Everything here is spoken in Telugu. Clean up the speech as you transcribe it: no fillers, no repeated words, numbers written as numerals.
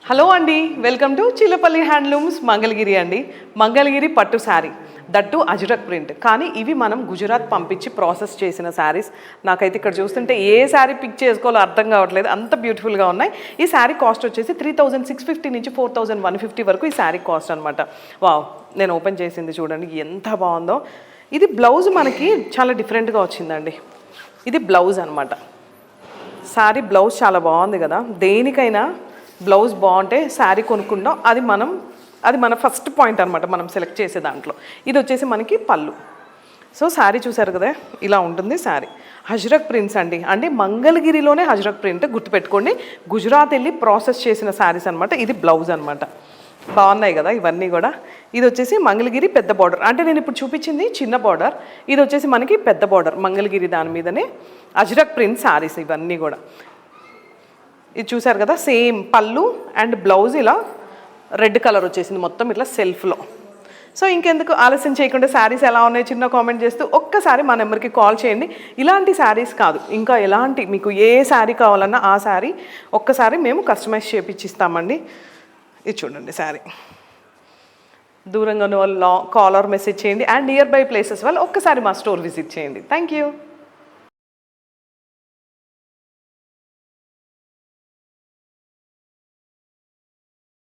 హలో అండి, welcome to Chillapalli handlooms Mangalagiri అండి. మంగళగిరి పట్టు శారీ, దట్టు అజ్రక్ ప్రింట్. కానీ ఇవి మనం గుజరాత్ పంపించి ప్రాసెస్ చేసిన శారీస్. నాకైతే ఇక్కడ చూస్తుంటే ఏ శారీ పిక్ చేసుకోవాలో అర్థం కావట్లేదు, అంత బ్యూటిఫుల్గా ఉన్నాయి. ఈ శారీ కాస్ట్ వచ్చేసి 3650 నుంచి 4150 వరకు ఈ శారీ కాస్ట్ అనమాట. వావ్, నేను ఓపెన్ చేసింది చూడండి ఎంత బాగుందో. ఇది బ్లౌజ్ మనకి చాలా డిఫరెంట్గా వచ్చిందండి. ఇది బ్లౌజ్ అనమాట. శారీ బ్లౌజ్ చాలా బాగుంది కదా. దేనికైనా బ్లౌజ్ బాగుంటే శారీ కొనుక్కుంటాం, అది మన ఫస్ట్ పాయింట్ అనమాట మనం సెలెక్ట్ చేసే దాంట్లో. ఇది వచ్చేసి మనకి పళ్ళు. సో శారీ చూసారు కదా, ఇలా ఉంటుంది శారీ. అజ్రక్ ప్రింట్స్ అంటే మంగళగిరిలోనే అజ్రక్ ప్రింట్, గుర్తుపెట్టుకోండి. గుజరాత్ వెళ్ళి ప్రాసెస్ చేసిన శారీస్ అనమాట. ఇది బ్లౌజ్ అనమాట. బాగున్నాయి కదా ఇవన్నీ కూడా. ఇది వచ్చేసి మంగళగిరి పెద్ద బార్డర్, అంటే నేను ఇప్పుడు చూపించింది చిన్న బార్డర్, ఇది వచ్చేసి మనకి పెద్ద బార్డర్. మంగళగిరి దాని మీదనే అజ్రక్ ప్రింట్ శారీస్ ఇవన్నీ కూడా. ఇది చూసారు కదా, సేమ్ పళ్ళు అండ్ బ్లౌజ్ ఇలా రెడ్ కలర్ వచ్చేసింది మొత్తం ఇట్లా సెల్ఫ్లో. సో ఇంకెందుకు ఆలస్యం చేయకుండా శారీస్ ఎలా ఉన్నాయి చిన్న కామెంట్ చేస్తూ ఒక్కసారి మా నెంబర్కి కాల్ చేయండి. ఇలాంటి శారీస్ కాదు, ఇంకా ఎలాంటి మీకు ఏ శారీ కావాలన్నా ఆ శారీ ఒక్కసారి మేము కస్టమైజ్ చేపించిస్తామండి. ఇది చూడండి శారీ. దూరంగా ఉన్న వాళ్ళు కాల్ ఆర్ మెసేజ్ చేయండి, అండ్ నియర్ బై ప్లేసెస్ వాళ్ళు ఒక్కసారి మా స్టోర్ విజిట్ చేయండి. Thank you.